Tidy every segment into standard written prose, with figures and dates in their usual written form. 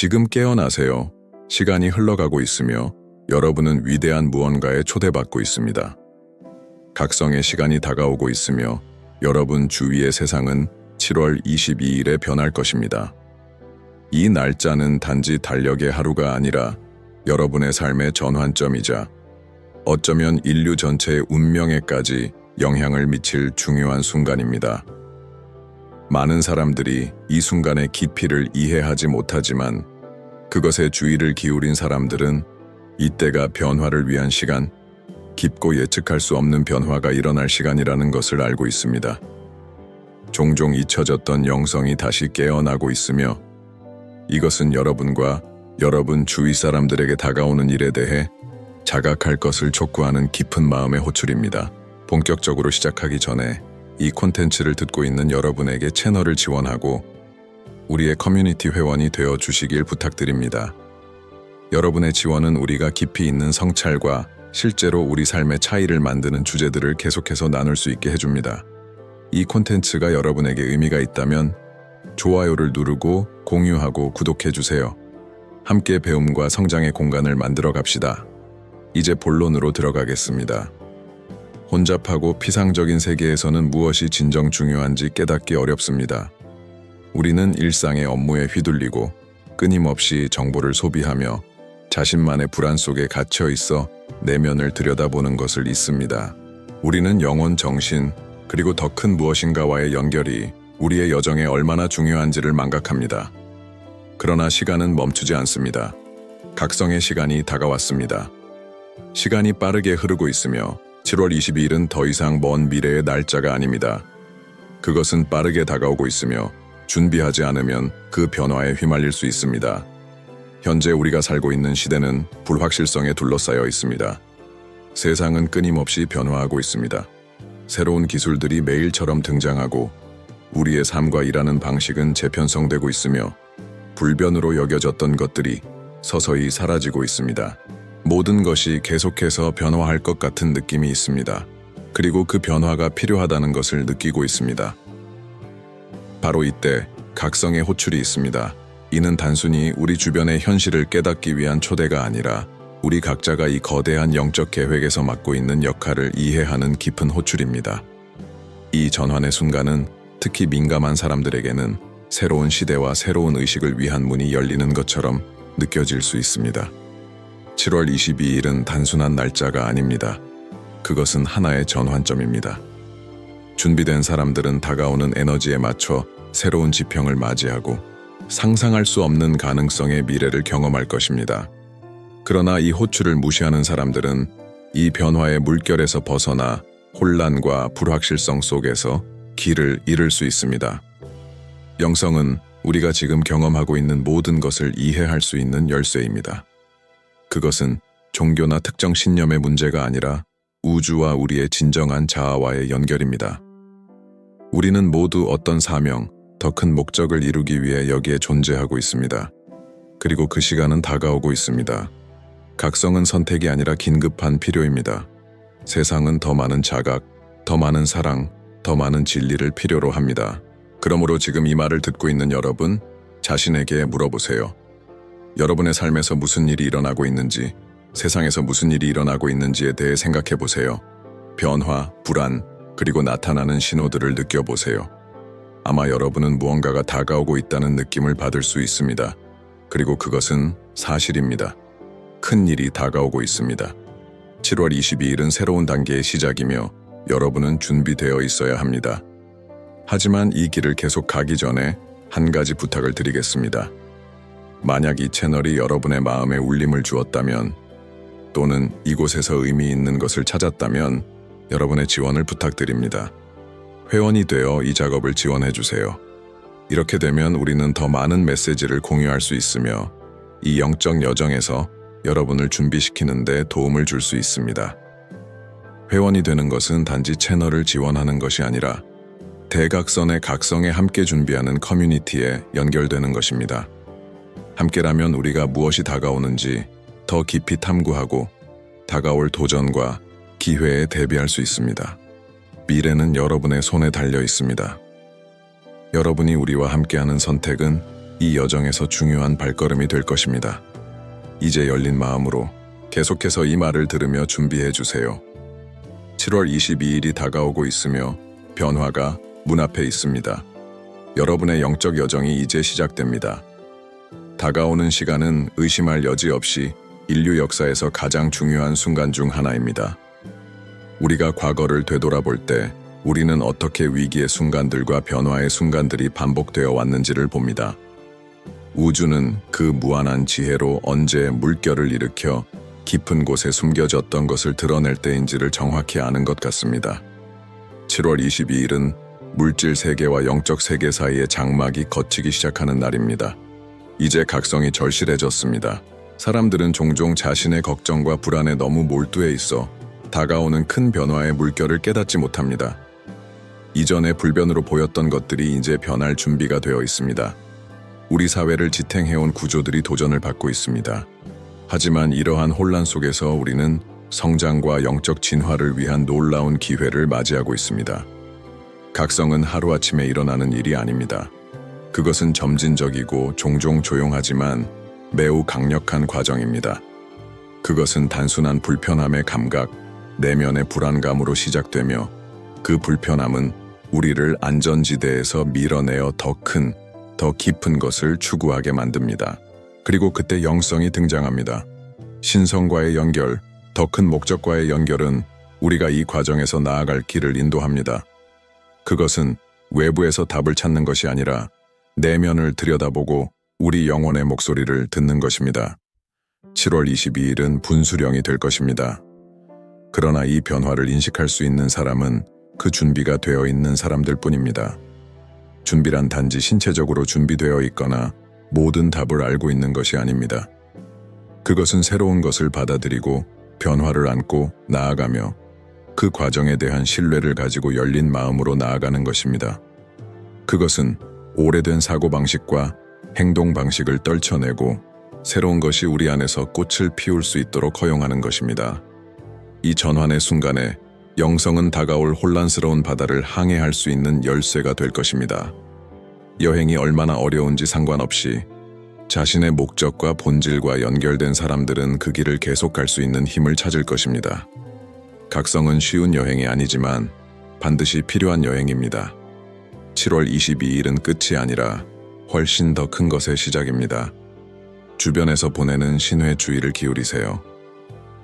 지금 깨어나세요. 시간이 흘러가고 있으며 여러분은 위대한 무언가에 초대받고 있습니다. 각성의 시간이 다가오고 있으며 여러분 주위의 세상은 7월 22일에 변할 것입니다. 이 날짜는 단지 달력의 하루가 아니라 여러분의 삶의 전환점이자 어쩌면 인류 전체의 운명에까지 영향을 미칠 중요한 순간입니다. 많은 사람들이 이 순간의 깊이를 이해하지 못하지만 그것에 주의를 기울인 사람들은 이때가 변화를 위한 시간, 깊고 예측할 수 없는 변화가 일어날 시간이라는 것을 알고 있습니다. 종종 잊혀졌던 영성이 다시 깨어나고 있으며 이것은 여러분과 여러분 주위 사람들에게 다가오는 일에 대해 자각할 것을 촉구하는 깊은 마음의 호출입니다. 본격적으로 시작하기 전에 이 콘텐츠를 듣고 있는 여러분에게 채널을 지원하고 우리의 커뮤니티 회원이 되어 주시길 부탁드립니다. 여러분의 지원은 우리가 깊이 있는 성찰과 실제로 우리 삶의 차이를 만드는 주제들을 계속해서 나눌 수 있게 해줍니다. 이 콘텐츠가 여러분에게 의미가 있다면 좋아요를 누르고 공유하고 구독해주세요. 함께 배움과 성장의 공간을 만들어 갑시다. 이제 본론으로 들어가겠습니다. 혼잡하고 피상적인 세계에서는 무엇이 진정 중요한지 깨닫기 어렵습니다. 우리는 일상의 업무에 휘둘리고 끊임없이 정보를 소비하며 자신만의 불안 속에 갇혀 있어 내면을 들여다보는 것을 잊습니다. 우리는 영혼, 정신, 그리고 더 큰 무엇인가와의 연결이 우리의 여정에 얼마나 중요한지를 망각합니다. 그러나 시간은 멈추지 않습니다. 각성의 시간이 다가왔습니다. 시간이 빠르게 흐르고 있으며 7월 22일은 더 이상 먼 미래의 날짜가 아닙니다. 그것은 빠르게 다가오고 있으며 준비하지 않으면 그 변화에 휘말릴 수 있습니다. 현재 우리가 살고 있는 시대는 불확실성에 둘러싸여 있습니다. 세상은 끊임없이 변화하고 있습니다. 새로운 기술들이 매일처럼 등장하고 우리의 삶과 일하는 방식은 재편성되고 있으며 불변으로 여겨졌던 것들이 서서히 사라지고 있습니다. 모든 것이 계속해서 변화할 것 같은 느낌이 있습니다. 그리고 그 변화가 필요하다는 것을 느끼고 있습니다. 바로 이때 각성의 호출이 있습니다. 이는 단순히 우리 주변의 현실을 깨닫기 위한 초대가 아니라 우리 각자가 이 거대한 영적 계획에서 맡고 있는 역할을 이해하는 깊은 호출입니다. 이 전환의 순간은 특히 민감한 사람들에게는 새로운 시대와 새로운 의식을 위한 문이 열리는 것처럼 느껴질 수 있습니다. 7월 22일은 단순한 날짜가 아닙니다. 그것은 하나의 전환점입니다. 준비된 사람들은 다가오는 에너지에 맞춰 새로운 지평을 맞이하고 상상할 수 없는 가능성의 미래를 경험할 것입니다. 그러나 이 호출을 무시하는 사람들은 이 변화의 물결에서 벗어나 혼란과 불확실성 속에서 길을 잃을 수 있습니다. 영성은 우리가 지금 경험하고 있는 모든 것을 이해할 수 있는 열쇠입니다. 그것은 종교나 특정 신념의 문제가 아니라 우주와 우리의 진정한 자아와의 연결입니다. 우리는 모두 어떤 사명, 더 큰 목적을 이루기 위해 여기에 존재하고 있습니다. 그리고 그 시간은 다가오고 있습니다. 각성은 선택이 아니라 긴급한 필요입니다. 세상은 더 많은 자각, 더 많은 사랑, 더 많은 진리를 필요로 합니다. 그러므로 지금 이 말을 듣고 있는 여러분, 자신에게 물어보세요. 여러분의 삶에서 무슨 일이 일어나고 있는지, 세상에서 무슨 일이 일어나고 있는지에 대해 생각해 보세요. 변화, 불안, 그리고 나타나는 신호들을 느껴보세요. 아마 여러분은 무언가가 다가오고 있다는 느낌을 받을 수 있습니다. 그리고 그것은 사실입니다. 큰 일이 다가오고 있습니다. 7월 22일은 새로운 단계의 시작이며 여러분은 준비되어 있어야 합니다. 하지만 이 길을 계속 가기 전에 한 가지 부탁을 드리겠습니다. 만약 이 채널이 여러분의 마음에 울림을 주었다면 또는 이곳에서 의미 있는 것을 찾았다면 여러분의 지원을 부탁드립니다. 회원이 되어 이 작업을 지원해주세요. 이렇게 되면 우리는 더 많은 메시지를 공유할 수 있으며 이 영적 여정에서 여러분을 준비시키는 데 도움을 줄 수 있습니다. 회원이 되는 것은 단지 채널을 지원하는 것이 아니라 대각선의 각성에 함께 준비하는 커뮤니티에 연결되는 것입니다. 함께라면 우리가 무엇이 다가오는지 더 깊이 탐구하고 다가올 도전과 기회에 대비할 수 있습니다. 미래는 여러분의 손에 달려 있습니다. 여러분이 우리와 함께하는 선택은 이 여정에서 중요한 발걸음이 될 것입니다. 이제 열린 마음으로 계속해서 이 말을 들으며 준비해 주세요. 7월 22일이 다가오고 있으며 변화가 문 앞에 있습니다. 여러분의 영적 여정이 이제 시작됩니다. 다가오는 시간은 의심할 여지 없이 인류 역사에서 가장 중요한 순간 중 하나입니다. 우리가 과거를 되돌아볼 때 우리는 어떻게 위기의 순간들과 변화의 순간들이 반복되어 왔는지를 봅니다. 우주는 그 무한한 지혜로 언제 물결을 일으켜 깊은 곳에 숨겨졌던 것을 드러낼 때인지를 정확히 아는 것 같습니다. 7월 22일은 물질 세계와 영적 세계 사이의 장막이 걷히기 시작하는 날입니다. 이제 각성이 절실해졌습니다. 사람들은 종종 자신의 걱정과 불안에 너무 몰두해 있어 다가오는 큰 변화의 물결을 깨닫지 못합니다. 이전에 불변으로 보였던 것들이 이제 변할 준비가 되어 있습니다. 우리 사회를 지탱해온 구조들이 도전을 받고 있습니다. 하지만 이러한 혼란 속에서 우리는 성장과 영적 진화를 위한 놀라운 기회를 맞이하고 있습니다. 각성은 하루아침에 일어나는 일이 아닙니다. 그것은 점진적이고 종종 조용하지만 매우 강력한 과정입니다. 그것은 단순한 불편함의 감각, 내면의 불안감으로 시작되며 그 불편함은 우리를 안전지대에서 밀어내어 더 큰, 더 깊은 것을 추구하게 만듭니다. 그리고 그때 영성이 등장합니다. 신성과의 연결, 더 큰 목적과의 연결은 우리가 이 과정에서 나아갈 길을 인도합니다. 그것은 외부에서 답을 찾는 것이 아니라 내면을 들여다보고 우리 영혼의 목소리를 듣는 것입니다. 7월 22일은 분수령이 될 것입니다. 그러나 이 변화를 인식할 수 있는 사람은 그 준비가 되어 있는 사람들 뿐입니다. 준비란 단지 신체적으로 준비되어 있거나 모든 답을 알고 있는 것이 아닙니다. 그것은 새로운 것을 받아들이고 변화를 안고 나아가며 그 과정에 대한 신뢰를 가지고 열린 마음으로 나아가는 것입니다. 그것은 오래된 사고방식과 행동방식을 떨쳐내고 새로운 것이 우리 안에서 꽃을 피울 수 있도록 허용하는 것입니다. 이 전환의 순간에 영성은 다가올 혼란스러운 바다를 항해할 수 있는 열쇠가 될 것입니다. 여행이 얼마나 어려운지 상관없이 자신의 목적과 본질과 연결된 사람들은 그 길을 계속 갈 수 있는 힘을 찾을 것입니다. 각성은 쉬운 여행이 아니지만 반드시 필요한 여행입니다. 7월 22일은 끝이 아니라 훨씬 더 큰 것의 시작입니다. 주변에서 보내는 신호에 주의를 기울이세요.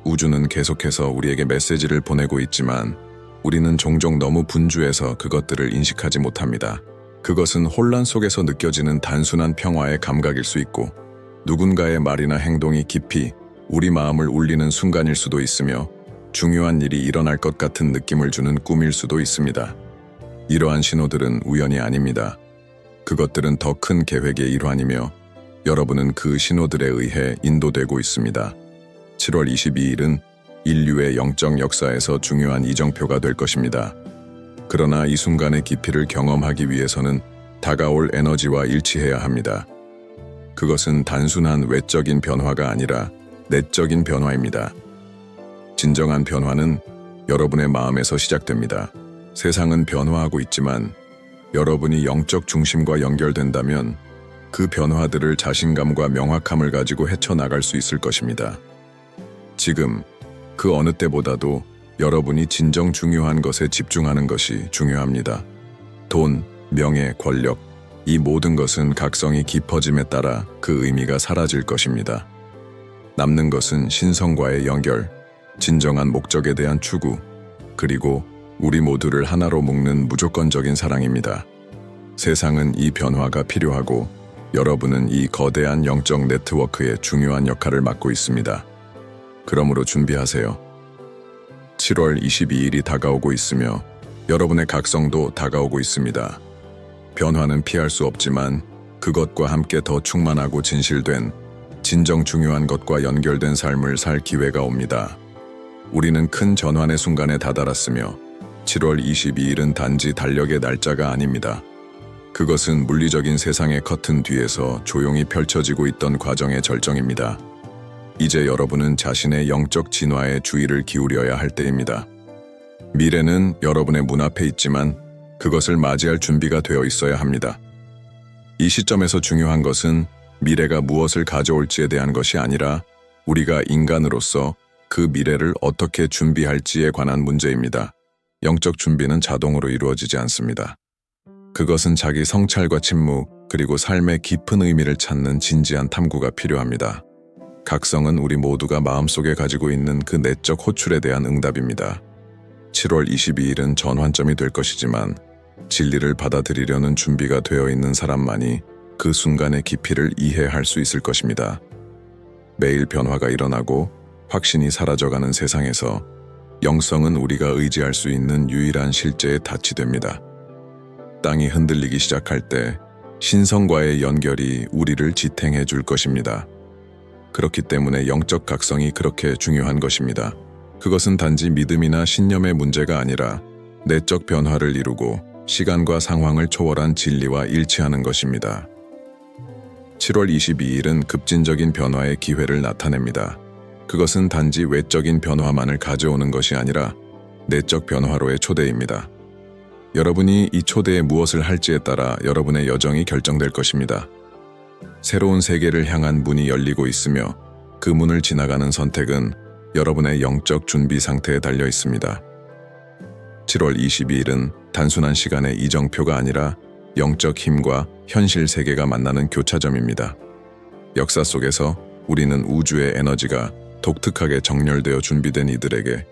우주는 계속해서 우리에게 메시지를 보내고 있지만 우리는 종종 너무 분주해서 그것들을 인식하지 못합니다. 그것은 혼란 속에서 느껴지는 단순한 평화의 감각일 수 있고 누군가의 말이나 행동이 깊이 우리 마음을 울리는 순간일 수도 있으며 중요한 일이 일어날 것 같은 느낌을 주는 꿈일 수도 있습니다. 이러한 신호들은 우연이 아닙니다. 그것들은 더 큰 계획의 일환이며 여러분은 그 신호들에 의해 인도되고 있습니다. 7월 22일은 인류의 영적 역사에서 중요한 이정표가 될 것입니다. 그러나 이 순간의 깊이를 경험하기 위해서는 다가올 에너지와 일치해야 합니다. 그것은 단순한 외적인 변화가 아니라 내적인 변화입니다. 진정한 변화는 여러분의 마음에서 시작됩니다. 세상은 변화하고 있지만 여러분이 영적 중심과 연결된다면 그 변화들을 자신감과 명확함을 가지고 헤쳐나갈 수 있을 것입니다. 지금 그 어느 때보다도 여러분이 진정 중요한 것에 집중하는 것이 중요합니다. 돈, 명예, 권력, 이 모든 것은 각성이 깊어짐에 따라 그 의미가 사라질 것입니다. 남는 것은 신성과의 연결, 진정한 목적에 대한 추구, 그리고 우리 모두를 하나로 묶는 무조건적인 사랑입니다. 세상은 이 변화가 필요하고 여러분은 이 거대한 영적 네트워크의 중요한 역할을 맡고 있습니다. 그러므로 준비하세요. 7월 22일이 다가오고 있으며 여러분의 각성도 다가오고 있습니다. 변화는 피할 수 없지만 그것과 함께 더 충만하고 진실된 진정 중요한 것과 연결된 삶을 살 기회가 옵니다. 우리는 큰 전환의 순간에 다다랐으며 7월 22일은 단지 달력의 날짜가 아닙니다. 그것은 물리적인 세상의 커튼 뒤에서 조용히 펼쳐지고 있던 과정의 절정입니다. 이제 여러분은 자신의 영적 진화에 주의를 기울여야 할 때입니다. 미래는 여러분의 문 앞에 있지만 그것을 맞이할 준비가 되어 있어야 합니다. 이 시점에서 중요한 것은 미래가 무엇을 가져올지에 대한 것이 아니라 우리가 인간으로서 그 미래를 어떻게 준비할지에 관한 문제입니다. 영적 준비는 자동으로 이루어지지 않습니다. 그것은 자기 성찰과 침묵, 그리고 삶의 깊은 의미를 찾는 진지한 탐구가 필요합니다. 각성은 우리 모두가 마음속에 가지고 있는 그 내적 호출에 대한 응답입니다. 7월 22일은 전환점이 될 것이지만 진리를 받아들이려는 준비가 되어 있는 사람만이 그 순간의 깊이를 이해할 수 있을 것입니다. 매일 변화가 일어나고 확신이 사라져가는 세상에서 영성은 우리가 의지할 수 있는 유일한 실제의 닻이 됩니다. 땅이 흔들리기 시작할 때 신성과의 연결이 우리를 지탱해 줄 것입니다. 그렇기 때문에 영적 각성이 그렇게 중요한 것입니다. 그것은 단지 믿음이나 신념의 문제가 아니라 내적 변화를 이루고 시간과 상황을 초월한 진리와 일치하는 것입니다. 7월 22일은 급진적인 변화의 기회를 나타냅니다. 그것은 단지 외적인 변화만을 가져오는 것이 아니라 내적 변화로의 초대입니다. 여러분이 이 초대에 무엇을 할지에 따라 여러분의 여정이 결정될 것입니다. 새로운 세계를 향한 문이 열리고 있으며 그 문을 지나가는 선택은 여러분의 영적 준비 상태에 달려 있습니다. 7월 22일은 단순한 시간의 이정표가 아니라 영적 힘과 현실 세계가 만나는 교차점입니다. 역사 속에서 우리는 우주의 에너지가 독특하게 정렬되어 준비된 이들에게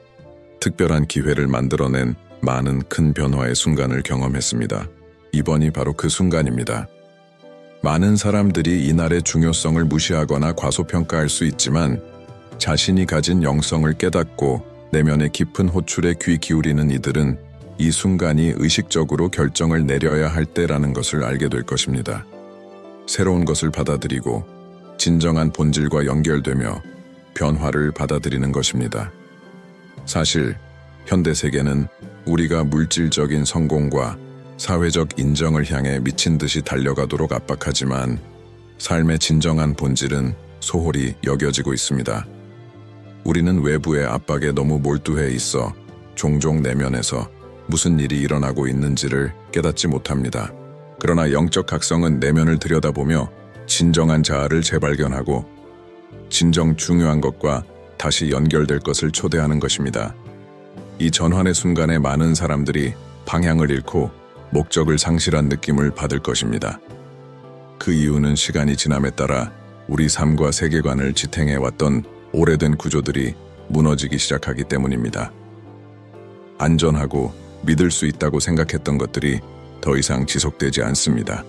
특별한 기회를 만들어낸 많은 큰 변화의 순간을 경험했습니다. 이번이 바로 그 순간입니다. 많은 사람들이 이날의 중요성을 무시하거나 과소평가할 수 있지만 자신이 가진 영성을 깨닫고 내면의 깊은 호출에 귀 기울이는 이들은 이 순간이 의식적으로 결정을 내려야 할 때라는 것을 알게 될 것입니다. 새로운 것을 받아들이고 진정한 본질과 연결되며 변화를 받아들이는 것입니다. 사실 현대 세계는 우리가 물질적인 성공과 사회적 인정을 향해 미친 듯이 달려가도록 압박하지만 삶의 진정한 본질은 소홀히 여겨지고 있습니다. 우리는 외부의 압박에 너무 몰두해 있어 종종 내면에서 무슨 일이 일어나고 있는지를 깨닫지 못합니다. 그러나 영적 각성은 내면을 들여다보며 진정한 자아를 재발견하고 진정 중요한 것과 다시 연결될 것을 초대하는 것입니다. 이 전환의 순간에 많은 사람들이 방향을 잃고 목적을 상실한 느낌을 받을 것입니다. 그 이유는 시간이 지남에 따라 우리 삶과 세계관을 지탱해왔던 오래된 구조들이 무너지기 시작하기 때문입니다. 안전하고 믿을 수 있다고 생각했던 것들이 더 이상 지속되지 않습니다.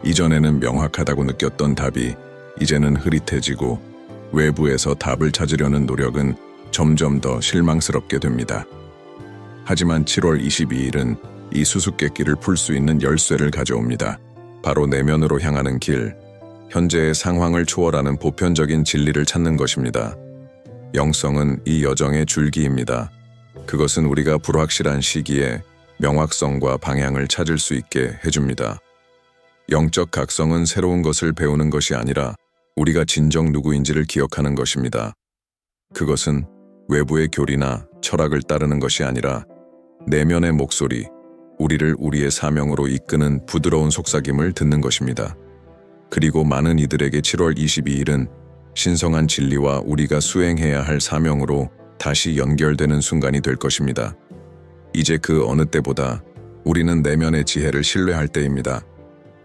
이전에는 명확하다고 느꼈던 답이 이제는 흐릿해지고 외부에서 답을 찾으려는 노력은 점점 더 실망스럽게 됩니다. 하지만 7월 22일은 이 수수께끼를 풀 수 있는 열쇠를 가져옵니다. 바로 내면으로 향하는 길, 현재의 상황을 초월하는 보편적인 진리를 찾는 것입니다. 영성은 이 여정의 줄기입니다. 그것은 우리가 불확실한 시기에 명확성과 방향을 찾을 수 있게 해줍니다. 영적 각성은 새로운 것을 배우는 것이 아니라 우리가 진정 누구인지를 기억하는 것입니다. 그것은 외부의 교리나 철학을 따르는 것이 아니라 내면의 목소리, 우리를 우리의 사명으로 이끄는 부드러운 속삭임을 듣는 것입니다. 그리고 많은 이들에게 7월 22일은 신성한 진리와 우리가 수행해야 할 사명으로 다시 연결되는 순간이 될 것입니다. 이제 그 어느 때보다 우리는 내면의 지혜를 신뢰할 때입니다.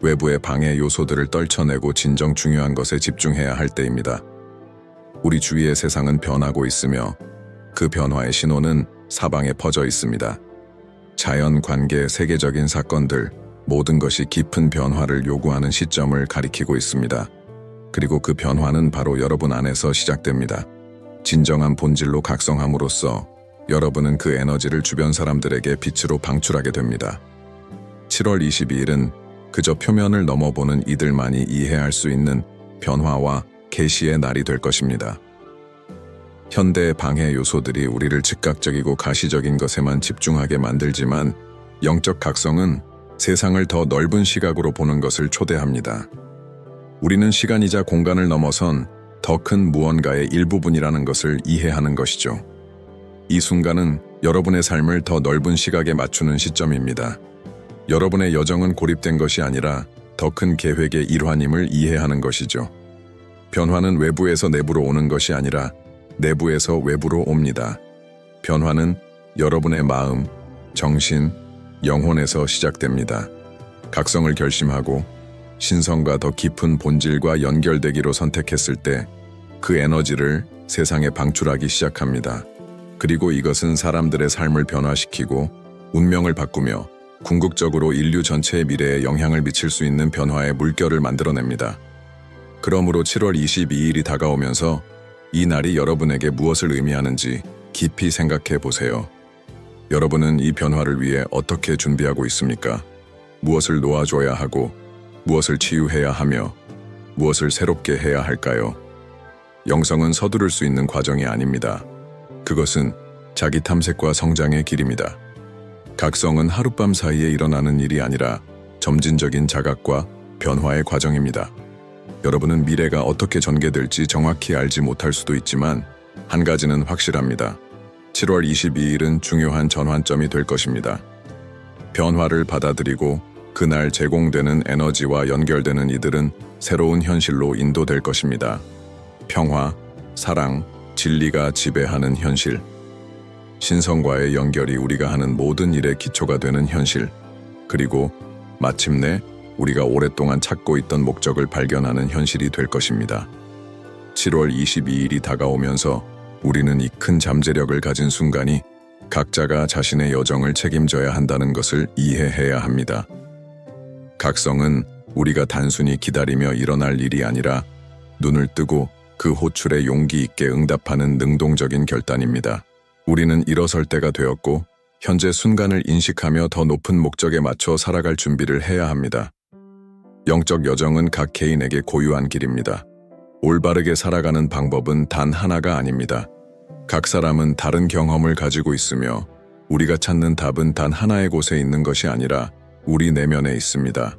외부의 방해 요소들을 떨쳐내고 진정 중요한 것에 집중해야 할 때입니다. 우리 주위의 세상은 변하고 있으며 그 변화의 신호는 사방에 퍼져 있습니다. 자연, 관계, 세계적인 사건들, 모든 것이 깊은 변화를 요구하는 시점을 가리키고 있습니다. 그리고 그 변화는 바로 여러분 안에서 시작됩니다. 진정한 본질로 각성함으로써 여러분은 그 에너지를 주변 사람들에게 빛으로 방출하게 됩니다. 7월 22일은 그저 표면을 넘어보는 이들만이 이해할 수 있는 변화와 계시의 날이 될 것입니다. 현대의 방해 요소들이 우리를 즉각적이고 가시적인 것에만 집중하게 만들지만 영적 각성은 세상을 더 넓은 시각으로 보는 것을 초대합니다. 우리는 시간이자 공간을 넘어선 더 큰 무언가의 일부분이라는 것을 이해하는 것이죠. 이 순간은 여러분의 삶을 더 넓은 시각에 맞추는 시점입니다. 여러분의 여정은 고립된 것이 아니라 더 큰 계획의 일환임을 이해하는 것이죠. 변화는 외부에서 내부로 오는 것이 아니라 내부에서 외부로 옵니다. 변화는 여러분의 마음, 정신, 영혼에서 시작됩니다. 각성을 결심하고 신성과 더 깊은 본질과 연결되기로 선택했을 때 그 에너지를 세상에 방출하기 시작합니다. 그리고 이것은 사람들의 삶을 변화시키고 운명을 바꾸며 궁극적으로 인류 전체의 미래에 영향을 미칠 수 있는 변화의 물결을 만들어냅니다. 그러므로 7월 22일이 다가오면서 이 날이 여러분에게 무엇을 의미하는지 깊이 생각해 보세요. 여러분은 이 변화를 위해 어떻게 준비하고 있습니까? 무엇을 놓아줘야 하고 무엇을 치유해야 하며 무엇을 새롭게 해야 할까요? 영성은 서두를 수 있는 과정이 아닙니다. 그것은 자기 탐색과 성장의 길입니다. 각성은 하룻밤 사이에 일어나는 일이 아니라 점진적인 자각과 변화의 과정입니다. 여러분은 미래가 어떻게 전개될지 정확히 알지 못할 수도 있지만 한 가지는 확실합니다. 7월 22일은 중요한 전환점이 될 것입니다. 변화를 받아들이고 그날 제공되는 에너지와 연결되는 이들은 새로운 현실로 인도될 것입니다. 평화, 사랑, 진리가 지배하는 현실. 신성과의 연결이 우리가 하는 모든 일의 기초가 되는 현실. 그리고 마침내 우리가 오랫동안 찾고 있던 목적을 발견하는 현실이 될 것입니다. 7월 22일이 다가오면서 우리는 이 큰 잠재력을 가진 순간이 각자가 자신의 여정을 책임져야 한다는 것을 이해해야 합니다. 각성은 우리가 단순히 기다리며 일어날 일이 아니라 눈을 뜨고 그 호출에 용기 있게 응답하는 능동적인 결단입니다. 우리는 일어설 때가 되었고 현재 순간을 인식하며 더 높은 목적에 맞춰 살아갈 준비를 해야 합니다. 영적 여정은 각 개인에게 고유한 길입니다. 올바르게 살아가는 방법은 단 하나가 아닙니다. 각 사람은 다른 경험을 가지고 있으며 우리가 찾는 답은 단 하나의 곳에 있는 것이 아니라 우리 내면에 있습니다.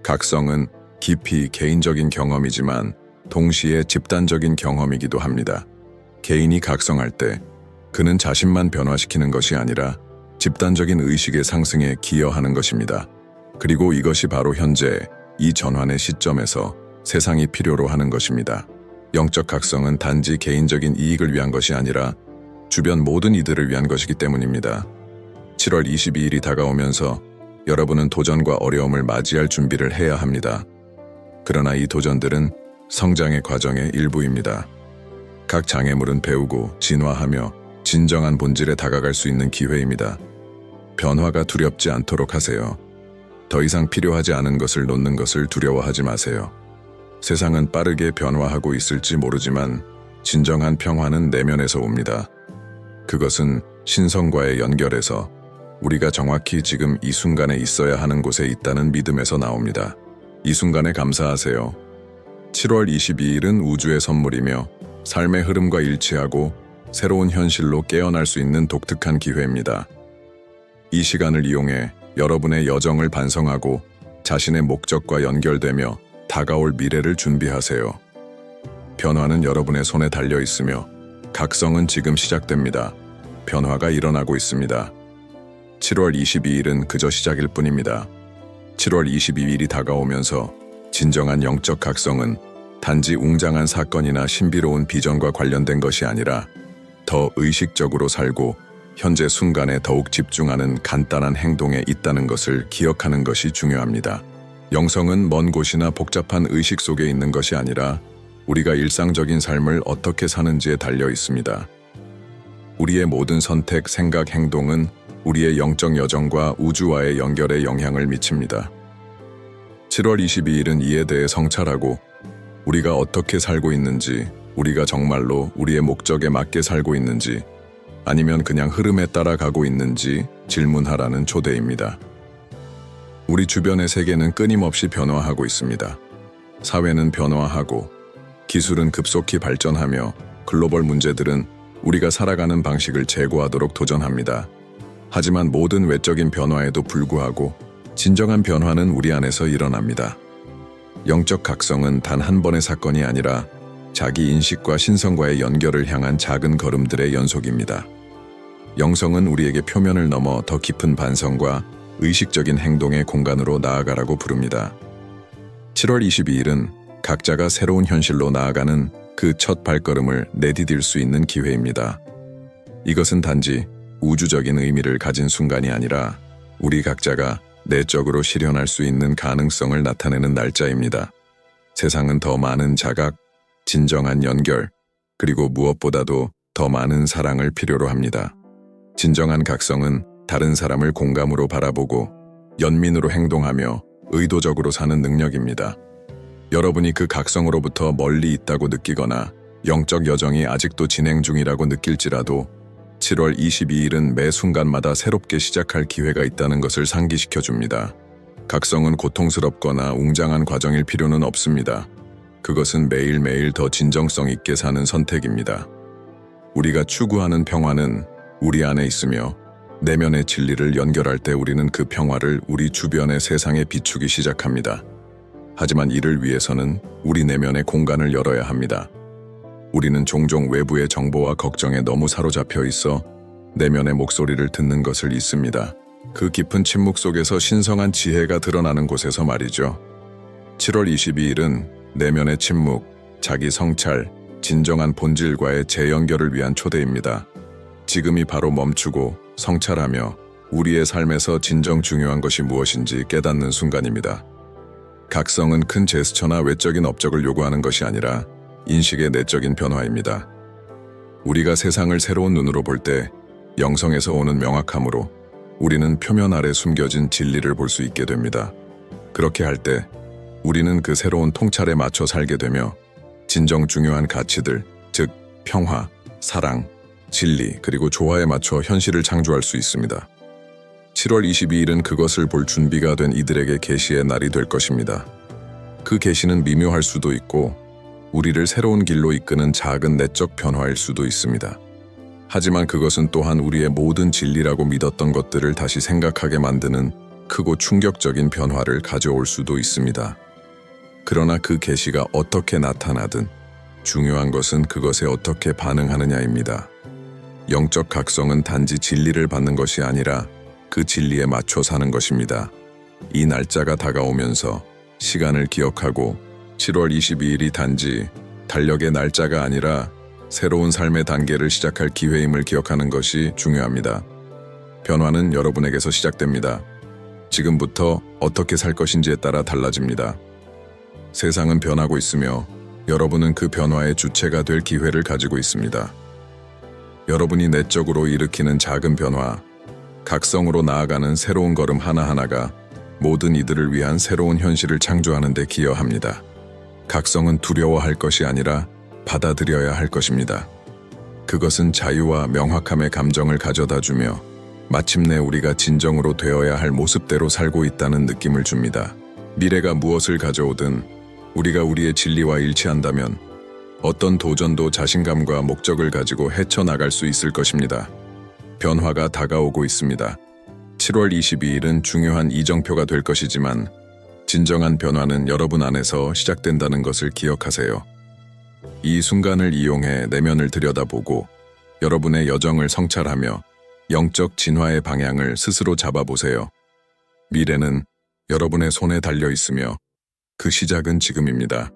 각성은 깊이 개인적인 경험이지만 동시에 집단적인 경험이기도 합니다. 개인이 각성할 때 그는 자신만 변화시키는 것이 아니라 집단적인 의식의 상승에 기여하는 것입니다. 그리고 이것이 바로 현재 이 전환의 시점에서 세상이 필요로 하는 것입니다. 영적 각성은 단지 개인적인 이익을 위한 것이 아니라 주변 모든 이들을 위한 것이기 때문입니다. 7월 22일이 다가오면서 여러분은 도전과 어려움을 맞이할 준비를 해야 합니다. 그러나 이 도전들은 성장의 과정의 일부입니다. 각 장애물은 배우고 진화하며 진정한 본질에 다가갈 수 있는 기회입니다. 변화가 두렵지 않도록 하세요. 더 이상 필요하지 않은 것을 놓는 것을 두려워하지 마세요. 세상은 빠르게 변화하고 있을지 모르지만 진정한 평화는 내면에서 옵니다. 그것은 신성과의 연결에서 우리가 정확히 지금 이 순간에 있어야 하는 곳에 있다는 믿음에서 나옵니다. 이 순간에 감사하세요. 7월 22일은 우주의 선물이며 삶의 흐름과 일치하고 새로운 현실로 깨어날 수 있는 독특한 기회입니다. 이 시간을 이용해 여러분의 여정을 반성하고 자신의 목적과 연결되며 다가올 미래를 준비하세요. 변화는 여러분의 손에 달려 있으며 각성은 지금 시작됩니다. 변화가 일어나고 있습니다. 7월 22일은 그저 시작일 뿐입니다. 7월 22일이 다가오면서 진정한 영적 각성은 단지 웅장한 사건이나 신비로운 비전과 관련된 것이 아니라 더 의식적으로 살고 현재 순간에 더욱 집중하는 간단한 행동에 있다는 것을 기억하는 것이 중요합니다. 영성은 먼 곳이나 복잡한 의식 속에 있는 것이 아니라 우리가 일상적인 삶을 어떻게 사는지에 달려 있습니다. 우리의 모든 선택, 생각, 행동은 우리의 영적 여정과 우주와의 연결에 영향을 미칩니다. 7월 22일은 이에 대해 성찰하고 우리가 어떻게 살고 있는지, 우리가 정말로 우리의 목적에 맞게 살고 있는지, 아니면 그냥 흐름에 따라가고 있는지 질문하라는 초대입니다. 우리 주변의 세계는 끊임없이 변화하고 있습니다. 사회는 변화하고 기술은 급속히 발전하며 글로벌 문제들은 우리가 살아가는 방식을 재고하도록 도전합니다. 하지만 모든 외적인 변화에도 불구하고 진정한 변화는 우리 안에서 일어납니다. 영적 각성은 단 한 번의 사건이 아니라 자기 인식과 신성과의 연결을 향한 작은 걸음들의 연속입니다. 영성은 우리에게 표면을 넘어 더 깊은 반성과 의식적인 행동의 공간으로 나아가라고 부릅니다. 7월 22일은 각자가 새로운 현실로 나아가는 그 첫 발걸음을 내디딜 수 있는 기회입니다. 이것은 단지 우주적인 의미를 가진 순간이 아니라 우리 각자가 내적으로 실현할 수 있는 가능성을 나타내는 날짜입니다. 세상은 더 많은 자각, 진정한 연결, 그리고 무엇보다도 더 많은 사랑을 필요로 합니다. 진정한 각성은 다른 사람을 공감으로 바라보고 연민으로 행동하며 의도적으로 사는 능력입니다. 여러분이 그 각성으로부터 멀리 있다고 느끼거나 영적 여정이 아직도 진행 중이라고 느낄지라도 7월 22일은 매 순간마다 새롭게 시작할 기회가 있다는 것을 상기시켜줍니다. 각성은 고통스럽거나 웅장한 과정일 필요는 없습니다. 그것은 매일매일 더 진정성 있게 사는 선택입니다. 우리가 추구하는 평화는 우리 안에 있으며 내면의 진리를 연결할 때 우리는 그 평화를 우리 주변의 세상에 비추기 시작합니다. 하지만 이를 위해서는 우리 내면의 공간을 열어야 합니다. 우리는 종종 외부의 정보와 걱정에 너무 사로잡혀 있어 내면의 목소리를 듣는 것을 잊습니다. 그 깊은 침묵 속에서 신성한 지혜가 드러나는 곳에서 말이죠. 7월 22일은 내면의 침묵, 자기 성찰, 진정한 본질과의 재연결을 위한 초대입니다. 지금이 바로 멈추고 성찰하며 우리의 삶에서 진정 중요한 것이 무엇인지 깨닫는 순간입니다. 각성은 큰 제스처나 외적인 업적을 요구하는 것이 아니라 인식의 내적인 변화입니다. 우리가 세상을 새로운 눈으로 볼 때 영성에서 오는 명확함으로 우리는 표면 아래 숨겨진 진리를 볼 수 있게 됩니다. 그렇게 할 때 우리는 그 새로운 통찰에 맞춰 살게 되며 진정 중요한 가치들, 즉 평화, 사랑, 진리, 그리고 조화에 맞춰 현실을 창조할 수 있습니다. 7월 22일은 그것을 볼 준비가 된 이들에게 계시의 날이 될 것입니다. 그 계시는 미묘할 수도 있고 우리를 새로운 길로 이끄는 작은 내적 변화일 수도 있습니다. 하지만 그것은 또한 우리의 모든 진리라고 믿었던 것들을 다시 생각하게 만드는 크고 충격적인 변화를 가져올 수도 있습니다. 그러나 그 계시가 어떻게 나타나든 중요한 것은 그것에 어떻게 반응하느냐입니다. 영적 각성은 단지 진리를 받는 것이 아니라 그 진리에 맞춰 사는 것입니다. 이 날짜가 다가오면서 시간을 기억하고 7월 22일이 단지 달력의 날짜가 아니라 새로운 삶의 단계를 시작할 기회임을 기억하는 것이 중요합니다. 변화는 여러분에게서 시작됩니다. 지금부터 어떻게 살 것인지에 따라 달라집니다. 세상은 변하고 있으며 여러분은 그 변화의 주체가 될 기회를 가지고 있습니다. 여러분이 내적으로 일으키는 작은 변화, 각성으로 나아가는 새로운 걸음 하나하나가 모든 이들을 위한 새로운 현실을 창조하는 데 기여합니다. 각성은 두려워할 것이 아니라 받아들여야 할 것입니다. 그것은 자유와 명확함의 감정을 가져다주며 마침내 우리가 진정으로 되어야 할 모습대로 살고 있다는 느낌을 줍니다. 미래가 무엇을 가져오든 우리가 우리의 진리와 일치한다면 어떤 도전도 자신감과 목적을 가지고 헤쳐나갈 수 있을 것입니다. 변화가 다가오고 있습니다. 7월 22일은 중요한 이정표가 될 것이지만 진정한 변화는 여러분 안에서 시작된다는 것을 기억하세요. 이 순간을 이용해 내면을 들여다보고 여러분의 여정을 성찰하며 영적 진화의 방향을 스스로 잡아보세요. 미래는 여러분의 손에 달려 있으며 그 시작은 지금입니다.